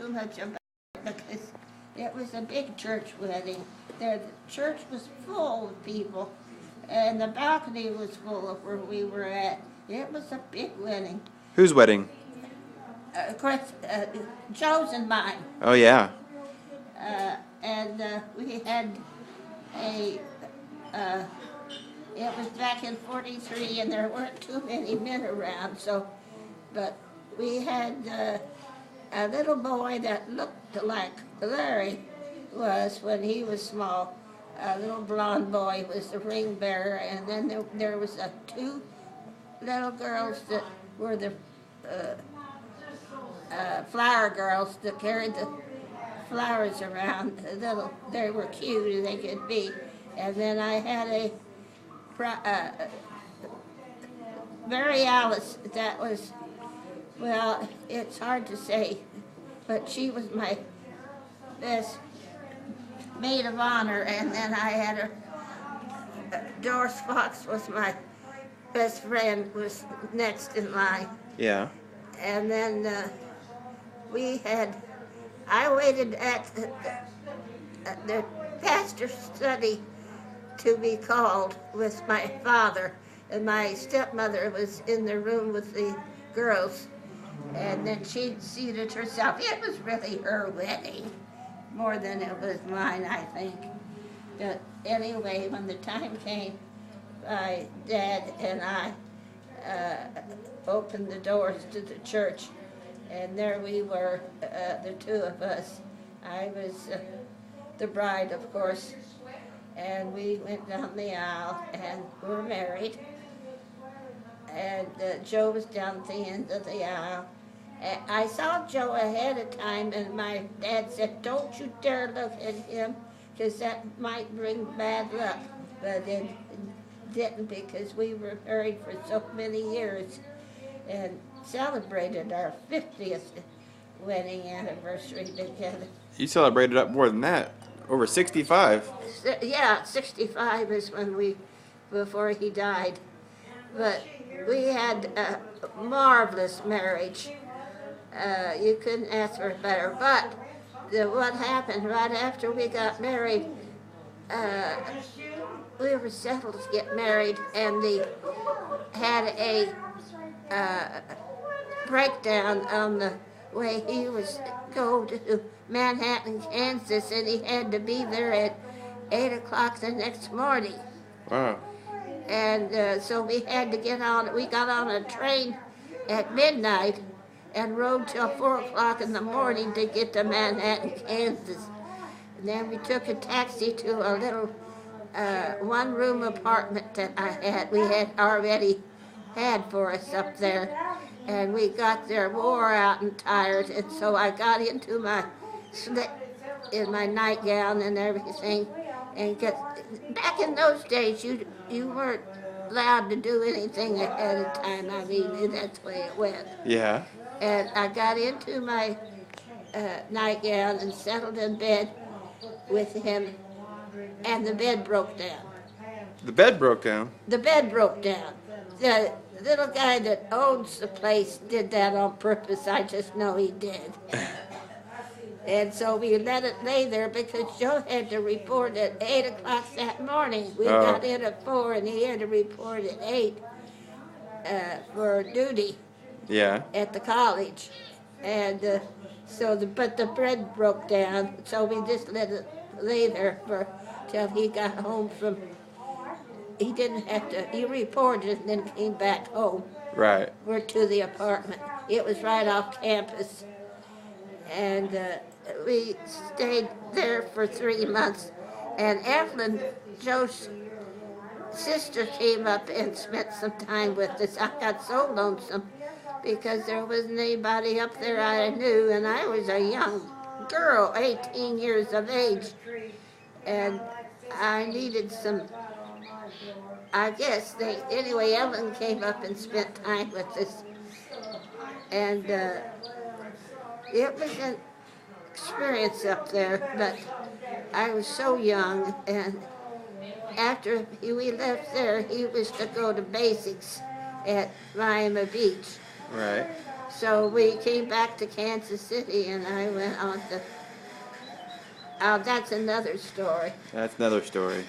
too much about it because it was a big church wedding. The church was full of people, and the balcony was full of where we were at. It was a big wedding. Whose wedding? Of course, Joe's and mine. Oh, yeah. And we had a, it was back in 43 and there weren't too many men around, so, but we had a little boy that looked like Larry was when he was small. A little blonde boy was the ring bearer, and then there was two little girls that were the flower girls that carried the flowers around. They were cute as they could be. And then I had Mary Alice that was, well, it's hard to say, but she was my best maid of honor. And then I had Doris Fox was my best friend, was next in line. Yeah. And then I waited at the pastor's study to be called with my father, and my stepmother was in the room with the girls, and then she seated herself. It was really her wedding more than it was mine, I think. But anyway, when the time came, my dad and I opened the doors to the church, and there we were, the two of us. I was the bride, of course, and we went down the aisle and were married. And Joe was down at the end of the aisle. And I saw Joe ahead of time, and my dad said, "Don't you dare look at him, because that might bring bad luck." But it didn't, because we were married for so many years and celebrated our 50th wedding anniversary together. You celebrated up more than that. Over 65. Yeah, 65 is when before he died. But we had a marvelous marriage. You couldn't ask for better. But what happened right after we got married, we were settled to get married, and they had a breakdown on the way he was going to Manhattan, Kansas, and he had to be there at 8 o'clock the next morning. Wow. And so we had to we got on a train at midnight and rode till 4 o'clock in the morning to get to Manhattan, Kansas. And then we took a taxi to a little one-room apartment that we had already had for us up there. And we got there wore out and tired, and so I got into my slip in my nightgown and everything. And back in those days, you weren't allowed to do anything ahead of time. I mean, that's the way it went. Yeah. And I got into my nightgown and settled in bed with him, and the bed broke down. The bed broke down? The bed broke down. The little guy that owns the place did that on purpose. I just know he did. And so we let it lay there because Joe had to report at 8 o'clock that morning. We got in at 4 and he had to report at 8 for duty. Yeah. At the college. And but the bed broke down, so we just let it lay there till he got home from. He didn't have to. He reported and then came back home. Right. We're to the apartment. It was right off campus, and we stayed there for 3 months. And Evelyn, Joe's sister, came up and spent some time with us. I got so lonesome because there wasn't anybody up there I knew, and I was a young girl, 18 years of age, and I needed some. I guess anyway, Ellen came up and spent time with us. And it was an experience up there, but I was so young. And after we left there, he was to go to basics at Miami Beach. Right. So we came back to Kansas City, and I went on to. That's another story. That's another story.